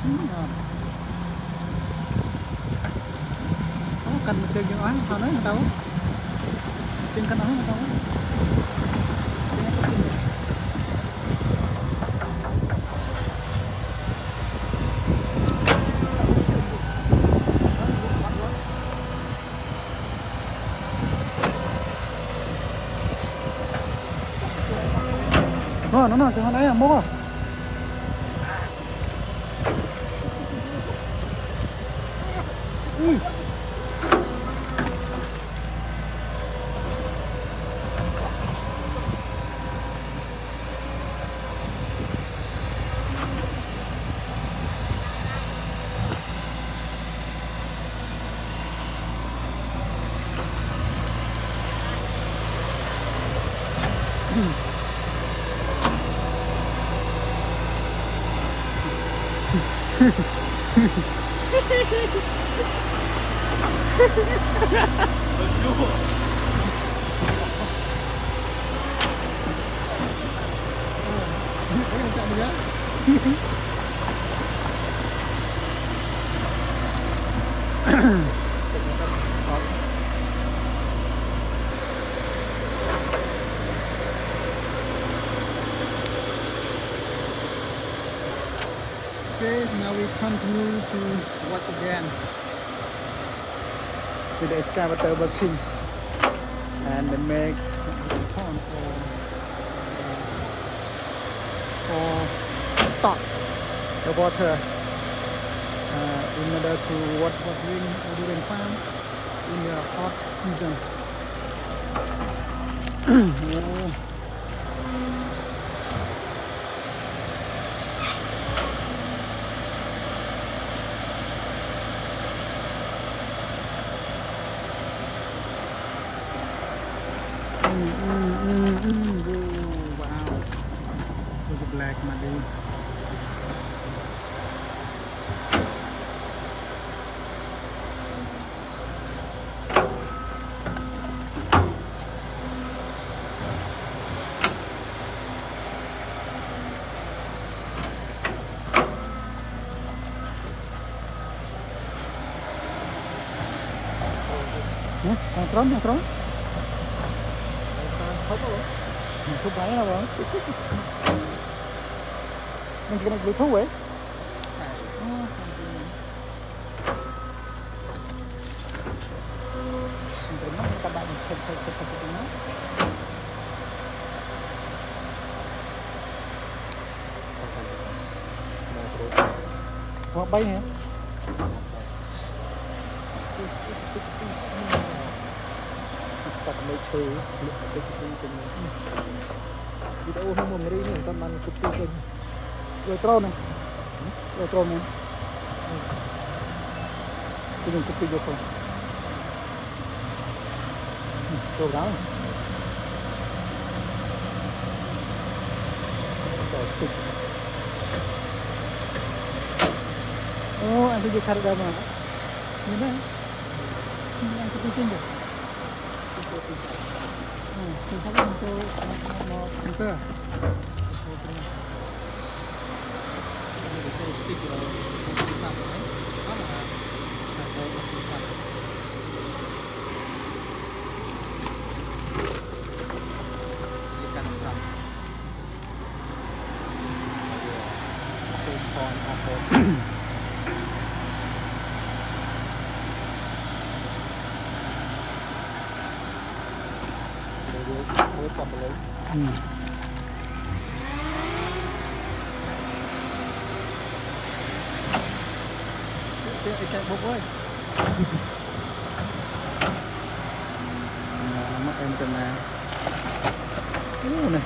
Senhora. Oh, cần một trường ai thằng đấy tao trên căn nói tao nó từ hôm đấy là mốc à. Ui. Okay, now we continue to watch again with the excavator working and they make pond for stock the water in order to what was during farm in the hot season. Oh. Wow, look at black muddy. Yang tron. Thu máy nào bro? Mình chỉ cần bị thu ấy. Các bạn thật nó. Hoặc bay hả? Tập mấy chơi luyện cái trên video hôm một ngày này tao ăn cục cưng rồi trâu này cái đường cục vô không trâu đó anh tôi khai ra mà nhìn đấy anh tôi tin được mình thấy nó tơ chạy bốc ơi mất em trên này này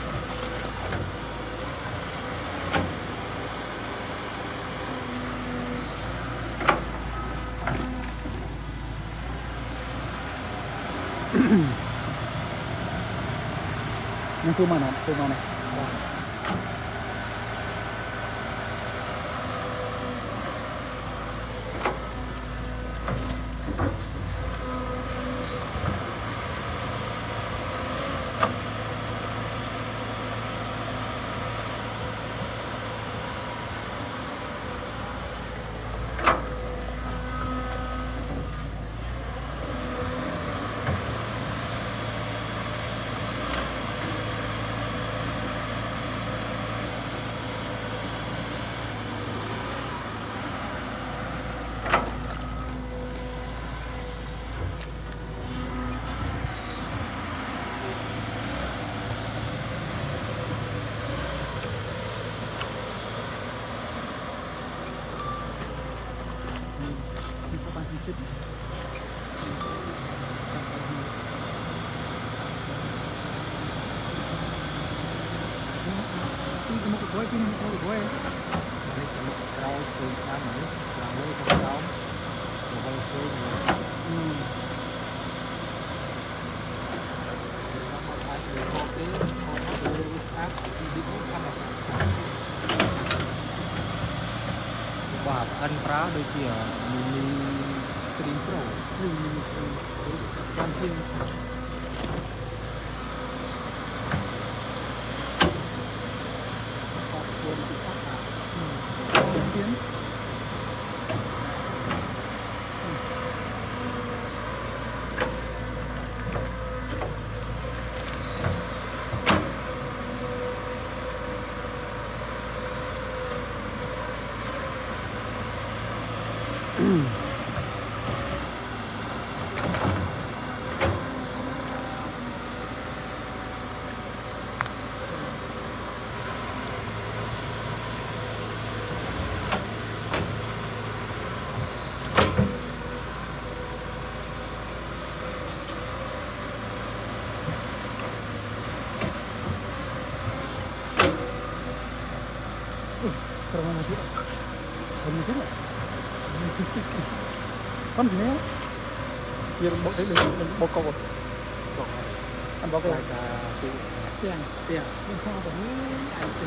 nó zoom vào này chích tí cái một cái quay tí một cái quay đây cái một cái rau sôi sáng này làm với cái rau một cái sôi này và ăn phá đôi chỉ mini Slim Pro con riêng tiếng Terima kasih. Con gì nữa? Giờ bộ đấy đừng bộ cầu. Anh bảo cái tiền tiền nhưng sao vậy? Anh sẽ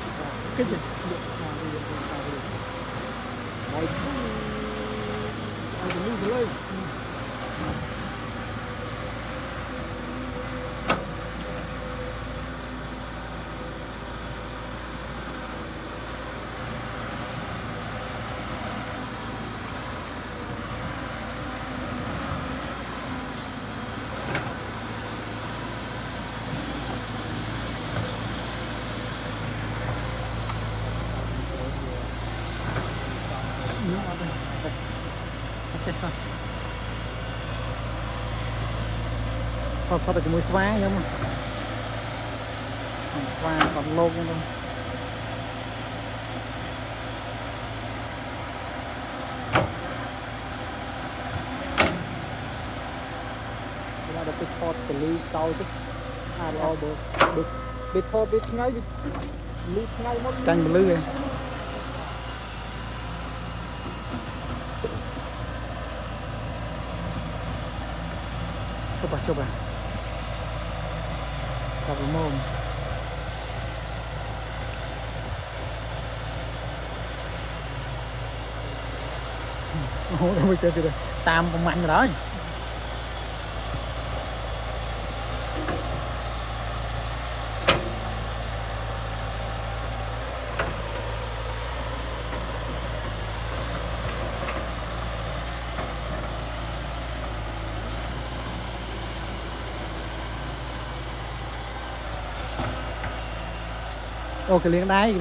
cái gì? Được mà bây giờ sao được? Mọi anh đừng lưu lên. Còn sao được cái mũi xóa nhá mà xóa còn lâu luôn. Chúng ta đã bị thọt từ ly sau chứ lo được bị thọt bị ngay bị lút ngay mất tranh một lư này coba coba mom đâu bây giờ thì tam con mạnh rồi đó. Ô cái liếng đáy